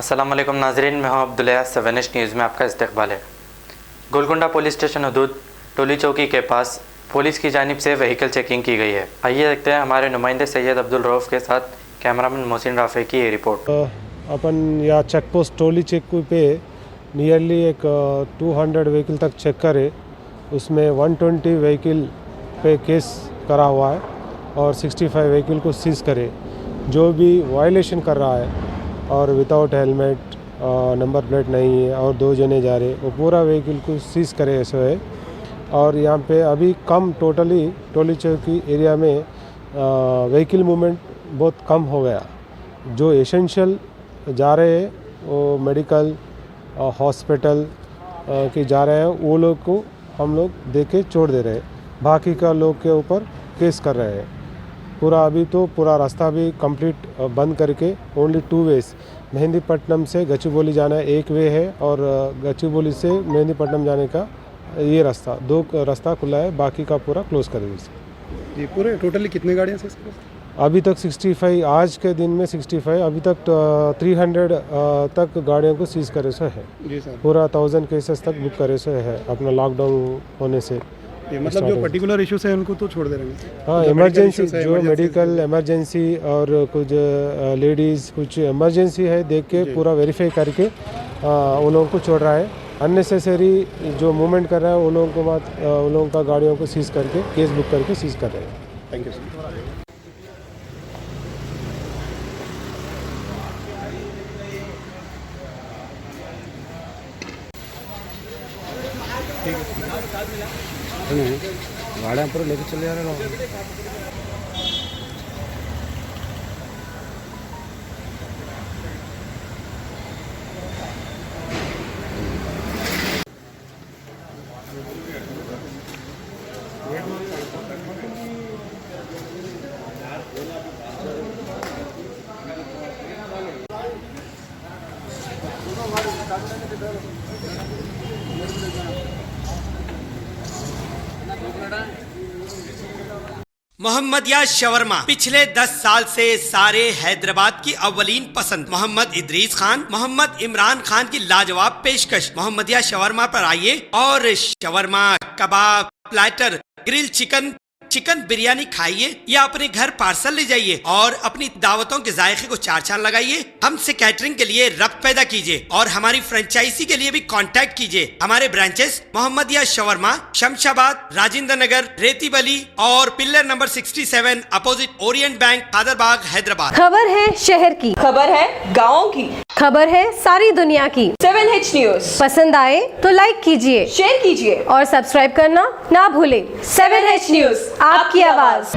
अस्सलाम वालेकुम नाज़रीन, मैं हूं अब्दुल्ला। 7H न्यूज़ में आपका इस्तकबाल है। गोलकुंडा पुलिस स्टेशन हदूद टोली चौकी के पास पुलिस की जानिब से व्हीकल चेकिंग की गई है। आइए देखते हैं हमारे नुमाइंदे सैयद अब्दुल रऊफ़ के साथ कैमरामैन मोहसिन राफ़े की ये रिपोर्ट। अपन या चेक पोस्ट टोली चेक पे नियरली एक 200 व्हीकल तक चेक करे, उसमें 120 व्हीकल पे केस करा हुआ है और 65 व्हीकल को सीज़ करे। जो भी वायलेशन कर रहा है और विदाउट हेलमेट, नंबर प्लेट नहीं है और 2 जने जा रहे, वो पूरा व्हीकल को सीज़ करे ऐसा है। और यहाँ पे अभी कम टोटली टोली चौकी एरिया में व्हीकल मूवमेंट बहुत कम हो गया। जो एसेंशियल जा रहे हैं वो मेडिकल हॉस्पिटल के जा रहे हैं, वो लोग को हम लोग दे के छोड़ दे रहे हैं, बाकी का लोग के ऊपर केस कर रहे हैं। पूरा अभी तो पूरा रास्ता भी कंप्लीट बंद करके ओनली 2 वेज, मेहंदीपट्टनम से गच्चीबौली जाना एक वे है और गच्चीबौली से मेहंदीपट्टनम जाने का ये रास्ता 2 रास्ता खुला है, बाकी का पूरा क्लोज कर दीजिए। ये पूरे टोटली कितने गाड़ियाँ से अभी तक 65, आज के दिन में 65, अभी तक 300 तक गाड़ियों को सीज करे से है। जी सर। पूरा 1000 केसेस तक बुक करे से है अपना लॉकडाउन होने से। ये मतलब जो पर्टिकुलर इश्यूज है उनको तो छोड़ दे रहे हैं। हाँ, इमरजेंसी जो मेडिकल इमरजेंसी और कुछ लेडीज़ कुछ इमरजेंसी है देख के पूरा वेरीफाई करके उन लोगों को छोड़ रहा है। अननेसेसरी जो मूवमेंट कर रहा है उन लोगों का गाड़ियों को सीज करके केस बुक करके सीज कर रहे हैं। Thank you sir. गाड़ियाँ पूरे लेके चले जा रहे लोग। मोहम्मदिया शवरमा पिछले 10 साल से सारे हैदराबाद की अव्वलीन पसंद मोहम्मद इदरीस खान, मोहम्मद इमरान खान की लाजवाब पेशकश। मोहम्मदिया शवरमा पर आइए और shawarma, kebab, platter, grill chicken, chicken biryani खाइए या अपने घर पार्सल ले जाइए और अपनी दावतों के जायके को 4 चांद लगाइए। हमसे कैटरिंग के लिए रब्त पैदा कीजिए और हमारी फ्रेंचाइजी के लिए भी कांटेक्ट कीजिए। हमारे ब्रांचेस मोहम्मदिया शवरमा, शमशाबाद, राजेंद्र नगर, रेती बली और pillar number 67 opposite Orient bank, Kadarbagh, Hyderabad. खबर है शहर की, खबर है गाँव की, खबर है सारी दुनिया की। 7H न्यूज़ पसंद आए तो लाइक कीजिए, शेयर कीजिए और सब्सक्राइब करना ना भूलें। 7H न्यूज़, आपकी आवाज़।